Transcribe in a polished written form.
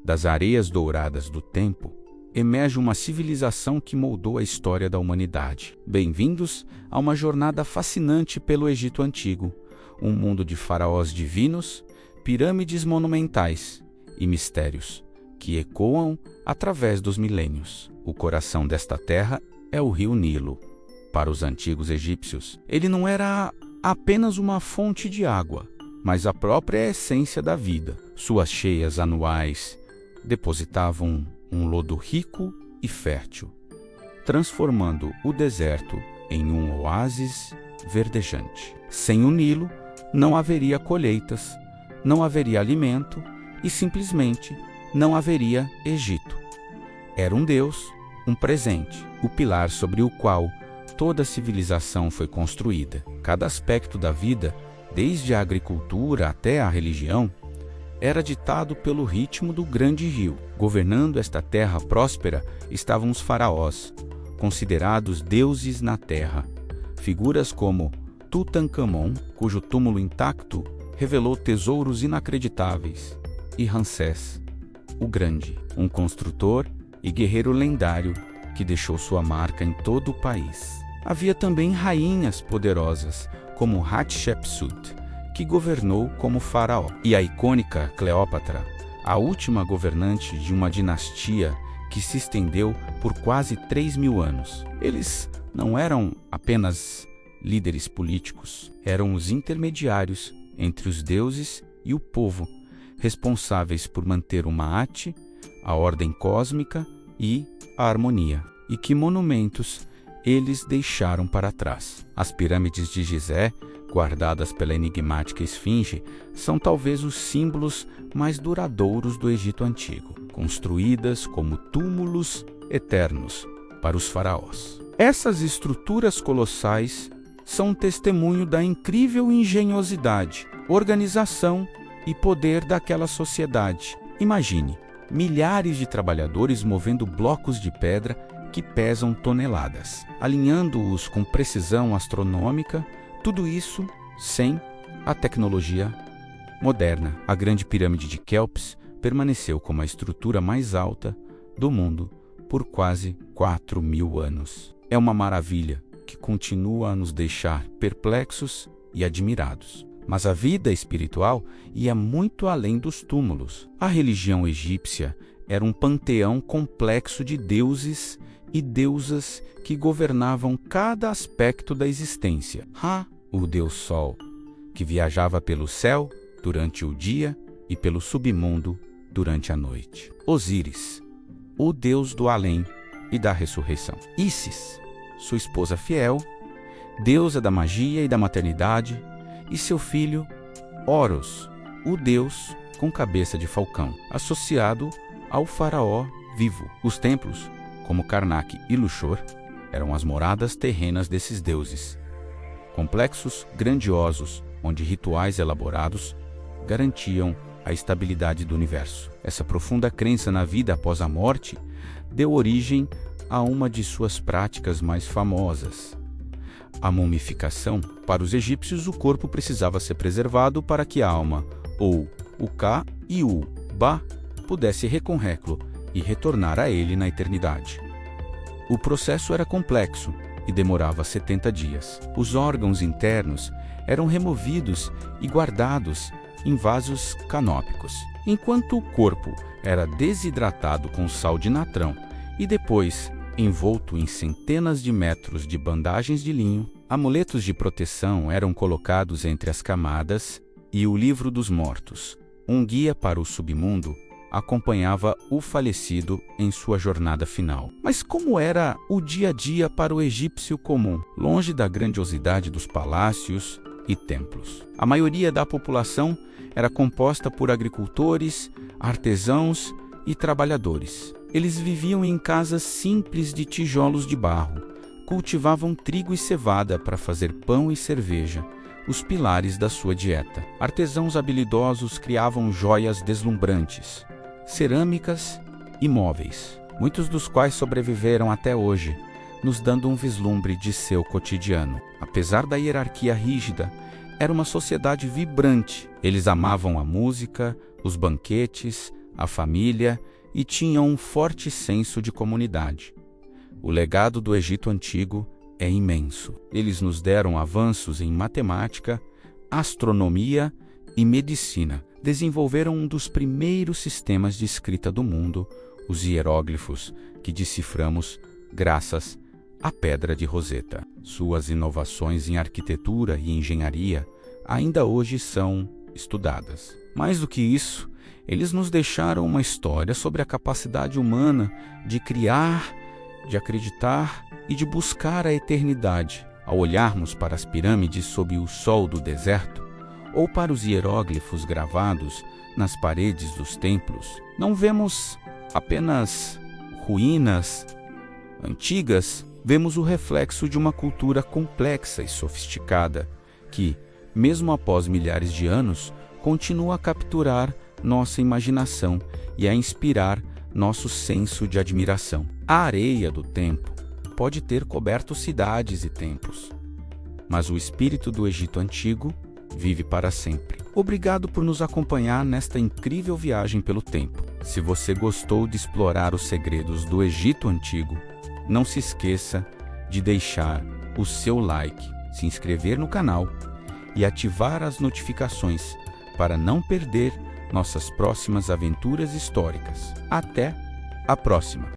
Das areias douradas do tempo, emerge uma civilização que moldou a história da humanidade. Bem-vindos a uma jornada fascinante pelo Egito Antigo, um mundo de faraós divinos, pirâmides monumentais e mistérios que ecoam através dos milênios. O coração desta terra é o rio Nilo. Para os antigos egípcios, ele não era apenas uma fonte de água, mas a própria essência da vida. Suas cheias anuais depositavam um lodo rico e fértil, transformando o deserto em um oásis verdejante. Sem o Nilo, não haveria colheitas, não haveria alimento e simplesmente não haveria Egito. Era um Deus, um presente, o pilar sobre o qual toda a civilização foi construída. Cada aspecto da vida, desde a agricultura até a religião, era ditado pelo ritmo do grande rio. Governando esta terra próspera estavam os faraós, considerados deuses na terra. Figuras como Tutankhamon, cujo túmulo intacto revelou tesouros inacreditáveis, e Ramsés, o Grande, um construtor e guerreiro lendário que deixou sua marca em todo o país. Havia também rainhas poderosas, como Hatshepsut, que governou como faraó, e a icônica Cleópatra, a última governante de uma dinastia que se estendeu por quase 3.000 anos. Eles não eram apenas líderes políticos, eram os intermediários entre os deuses e o povo, responsáveis por manter o Maat, a ordem cósmica e a harmonia. E que monumentos eles deixaram para trás. As pirâmides de Gizé, guardadas pela enigmática Esfinge, são talvez os símbolos mais duradouros do Egito Antigo, construídas como túmulos eternos para os faraós. Essas estruturas colossais são um testemunho da incrível engenhosidade, organização e poder daquela sociedade. Imagine, milhares de trabalhadores movendo blocos de pedra que pesam toneladas, alinhando-os com precisão astronômica, tudo isso sem a tecnologia moderna. A Grande Pirâmide de Quéops permaneceu como a estrutura mais alta do mundo por quase 4.000 anos. É uma maravilha que continua a nos deixar perplexos e admirados. Mas a vida espiritual ia muito além dos túmulos. A religião egípcia era um panteão complexo de deuses e deusas que governavam cada aspecto da existência. Ra, o deus Sol, que viajava pelo céu durante o dia e pelo submundo durante a noite. Osíris, o deus do além e da ressurreição. Ísis, sua esposa fiel, deusa da magia e da maternidade, e seu filho Horus, o deus com cabeça de falcão, associado ao faraó vivo. Os templos, como Karnak e Luxor, eram as moradas terrenas desses deuses. Complexos grandiosos, onde rituais elaborados garantiam a estabilidade do universo. Essa profunda crença na vida após a morte deu origem a uma de suas práticas mais famosas, a mumificação. Para os egípcios, o corpo precisava ser preservado para que a alma, ou o Ka e o Ba, pudesse reconhecê-lo e retornar a ele na eternidade. O processo era complexo e demorava 70 dias. Os órgãos internos eram removidos e guardados em vasos canópicos, enquanto o corpo era desidratado com sal de natrão e depois envolto em centenas de metros de bandagens de linho. Amuletos de proteção eram colocados entre as camadas e o livro dos mortos. Um guia para o submundo acompanhava o falecido em sua jornada final. Mas como era o dia a dia para o egípcio comum, longe da grandiosidade dos palácios e templos? A maioria da população era composta por agricultores, artesãos e trabalhadores. Eles viviam em casas simples de tijolos de barro, cultivavam trigo e cevada para fazer pão e cerveja, os pilares da sua dieta. Artesãos habilidosos criavam joias deslumbrantes, cerâmicas e móveis, muitos dos quais sobreviveram até hoje, nos dando um vislumbre de seu cotidiano. Apesar da hierarquia rígida, era uma sociedade vibrante. Eles amavam a música, os banquetes, a família e tinham um forte senso de comunidade. O legado do Egito Antigo é imenso. Eles nos deram avanços em matemática, astronomia e medicina. Desenvolveram um dos primeiros sistemas de escrita do mundo, os hieróglifos, que deciframos graças à Pedra de Roseta. Suas inovações em arquitetura e engenharia ainda hoje são estudadas. Mais do que isso, eles nos deixaram uma história sobre a capacidade humana de criar, de acreditar e de buscar a eternidade. Ao olharmos para as pirâmides sob o sol do deserto, ou para os hieróglifos gravados nas paredes dos templos, não vemos apenas ruínas antigas, vemos o reflexo de uma cultura complexa e sofisticada que, mesmo após milhares de anos, continua a capturar nossa imaginação e a inspirar nosso senso de admiração. A areia do tempo pode ter coberto cidades e templos, mas o espírito do Egito Antigo vive para sempre. Obrigado por nos acompanhar nesta incrível viagem pelo tempo. Se você gostou de explorar os segredos do Egito Antigo, não se esqueça de deixar o seu like, se inscrever no canal e ativar as notificações para não perder nossas próximas aventuras históricas. Até a próxima!